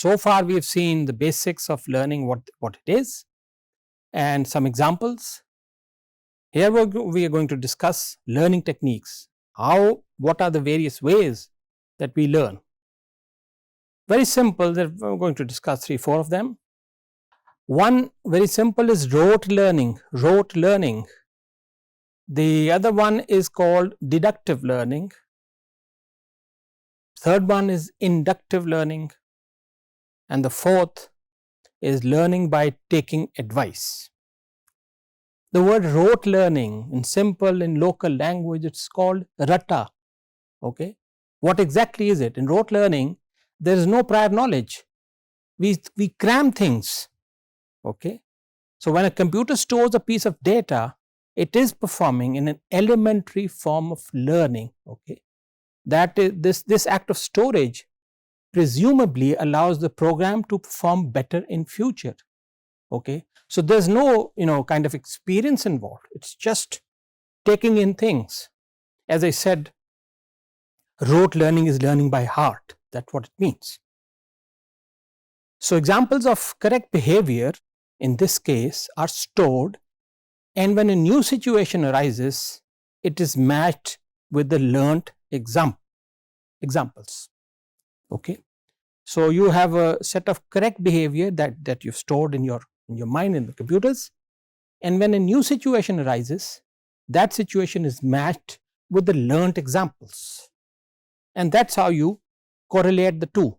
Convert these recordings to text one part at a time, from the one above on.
So far we have seen the basics of learning what it is and some examples. Here we are going to discuss learning techniques, what are the various ways that we learn. Very simple, that we are going to discuss 3-4 of them. One very simple is rote learning. The other one is called deductive learning. Third one is inductive learning, and the fourth is learning by taking advice. The word rote learning, in local language, it's called ratta. Okay, what exactly is it? In rote learning, there is no prior knowledge. We cram things. Okay, so when a computer stores a piece of data, it is performing in an elementary form of learning. Okay, that is this act of storage presumably allows the program to perform better in future. Okay, so there's no kind of experience involved. It's just taking in things. As I said, rote learning is learning by heart. That's what it means. So examples of correct behavior in this case are stored, and when a new situation arises, it is matched with the learnt examples. Okay, so you have a set of correct behavior that you've stored in your mind, in the computers, and when a new situation arises, that situation is matched with the learnt examples, and that's how you correlate the two.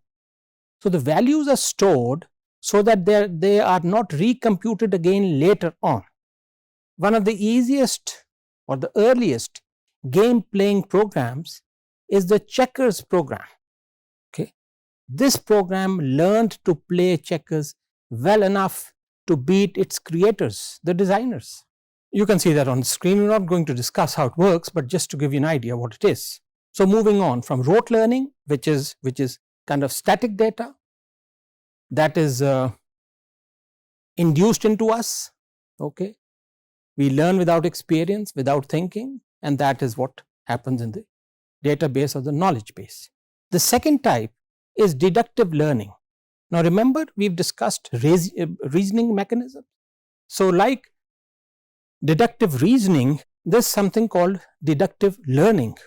So the values are stored so that they are not recomputed again later on. One of the easiest or the earliest game playing programs is the checkers program. Okay, this program learned to play checkers well enough to beat its creators, the designers. You can see that on the screen. We're not going to discuss how it works, but just to give you an idea what it is. So moving on from rote learning, which is kind of static data that is induced into us. Okay, we learn without experience, without thinking, and that is what happens in the database or the knowledge base. The second type is deductive learning. Now remember, we've discussed reasoning mechanisms. So like deductive reasoning, there's something called deductive learning.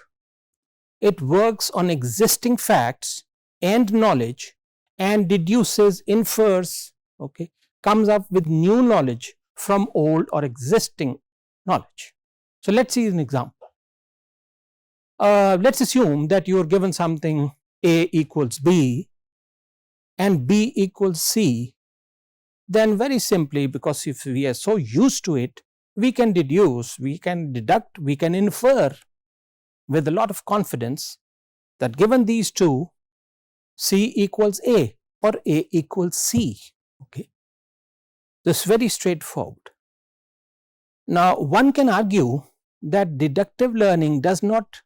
It works on existing facts and knowledge and deduces, infers, okay, comes up with new knowledge from old or existing knowledge. So let's see an example. Let's assume that you are given something A equals B and B equals C. Then very simply, because if we are so used to it, we can deduce, we can deduct, we can infer with a lot of confidence that given these two, C equals A or A equals C. Okay, this is very straightforward. Now one can argue that deductive learning does not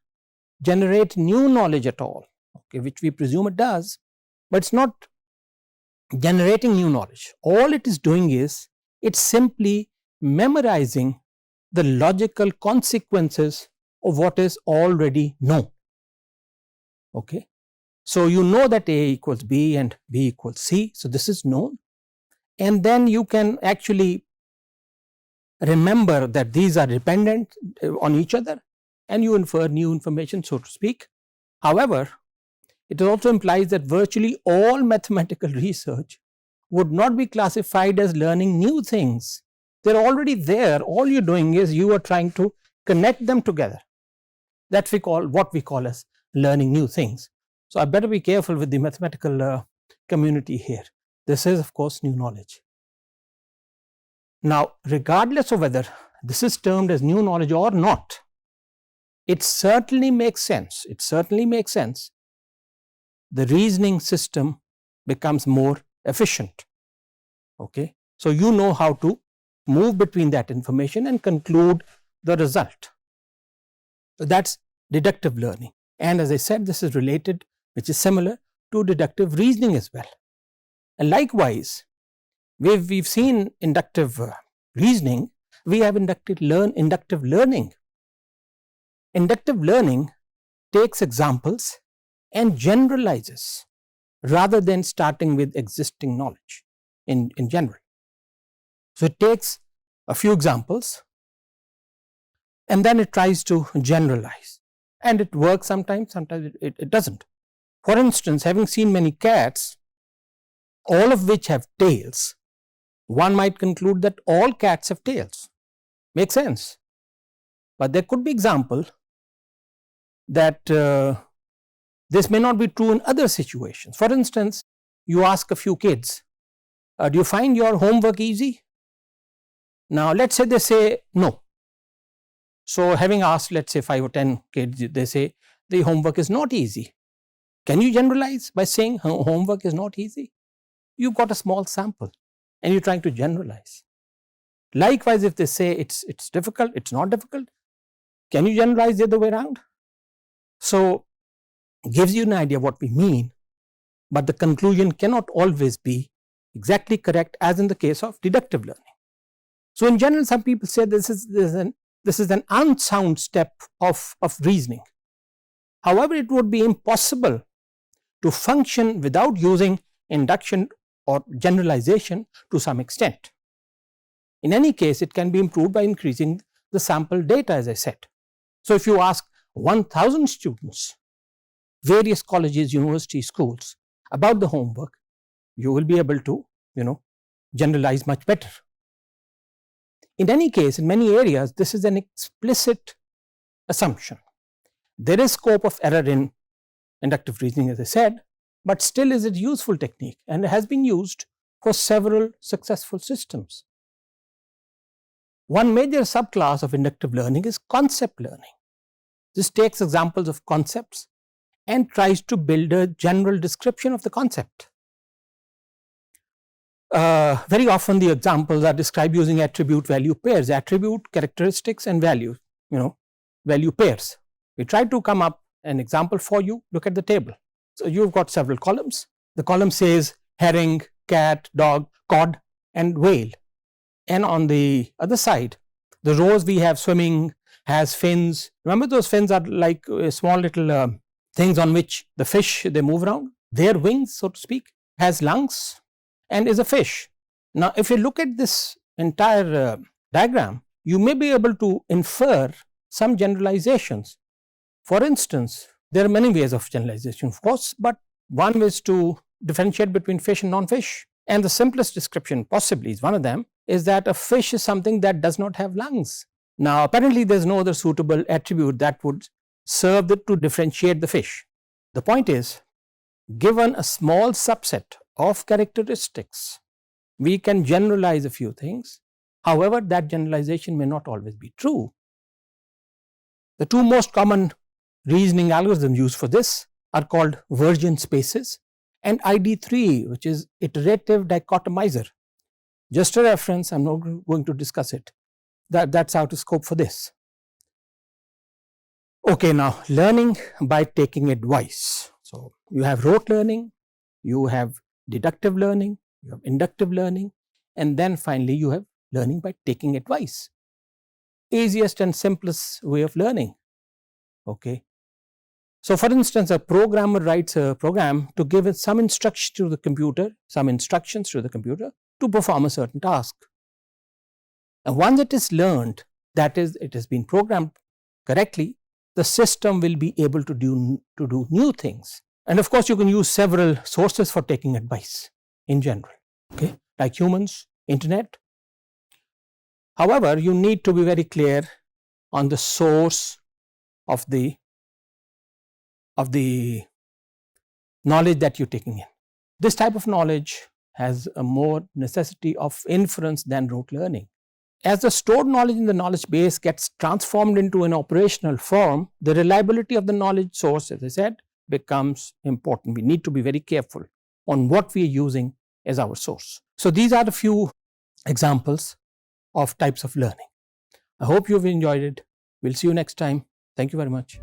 generate new knowledge at all, okay, which we presume it does, but it's not generating new knowledge. All it is doing is it's simply memorizing the logical consequences of what is already known. Okay, so you know that A equals B and B equals C, so this is known, and then you can actually remember that these are dependent on each other and you infer new information, so to speak. However, it also implies that virtually all mathematical research would not be classified as learning new things. They're already there. All you're doing is you are trying to connect them together. That's what we call as learning new things. So I better be careful with the mathematical community here. This is of course new knowledge. Now regardless of whether this is termed as new knowledge or not, it certainly makes sense. The reasoning system becomes more efficient. Okay, so you know how to move between that information and conclude the result. So that's deductive learning, and as I said, this is related, which is similar to deductive reasoning as well. And likewise, we've seen inductive reasoning, we have inductive learning. Inductive learning takes examples and generalizes rather than starting with existing knowledge in general. So it takes a few examples and then it tries to generalize, and it works sometimes, sometimes it doesn't. For instance, having seen many cats, all of which have tails, one might conclude that all cats have tails. Makes sense. But there could be example that this may not be true in other situations. For instance, you ask a few kids, do you find your homework easy? Now let us say they say no. So having asked, let us say 5 or 10 kids, they say the homework is not easy. Can you generalize by saying homework is not easy? You have got a small sample and you are trying to generalize. Likewise, if they say it's difficult, it's not difficult, can you generalize the other way around? So gives you an idea what we mean, but the conclusion cannot always be exactly correct, as in the case of deductive learning. So in general, some people say this is an unsound step of reasoning. However, it would be impossible to function without using induction or generalization to some extent. In any case, it can be improved by increasing the sample data, as I said. So if you ask 1000 students, various colleges, universities, schools, about the homework, you will be able to, generalize much better. In any case, in many areas, this is an explicit assumption. There is scope of error in inductive reasoning, as I said, but still is a useful technique and has been used for several successful systems. One major subclass of inductive learning is concept learning. This takes examples of concepts and tries to build a general description of the concept. Very often the examples are described using attribute value pairs, attribute, characteristics and value, value pairs. We try to come up an example for you. Look at the table. So you've got several columns. The column says herring, cat, dog, cod and whale. And on the other side, the rows we have swimming, has fins. Remember, those fins are like small little things on which the fish, they move around. Their wings, so to speak, has lungs and is a fish. Now if you look at this entire diagram, you may be able to infer some generalizations. For instance, there are many ways of generalization, of course, but one is to differentiate between fish and non-fish. And the simplest description possibly is one of them, is that a fish is something that does not have lungs. Now apparently there is no other suitable attribute that would serve to differentiate the fish. The point is, given a small subset of characteristics, we can generalize a few things. However, that generalization may not always be true. The two most common reasoning algorithms used for this are called Virgin spaces and ID3, which is iterative dichotomizer. Just a reference, I am not going to discuss it. That's out of scope for this. Okay, now learning by taking advice. So you have rote learning, you have deductive learning, you have inductive learning, and then finally you have learning by taking advice. Easiest and simplest way of learning. Okay. So for instance, a programmer writes a program to give it some instructions to the computer to perform a certain task. And once it is learned, that is, it has been programmed correctly, the system will be able to do new things. And of course, you can use several sources for taking advice in general, okay, like humans, internet. However, you need to be very clear on the source of the knowledge that you're taking in. This type of knowledge has a more necessity of inference than rote learning. As the stored knowledge in the knowledge base gets transformed into an operational form, the reliability of the knowledge source, as I said, becomes important. We need to be very careful on what we are using as our source. So these are the few examples of types of learning. I hope you've enjoyed it. We'll see you next time. Thank you very much.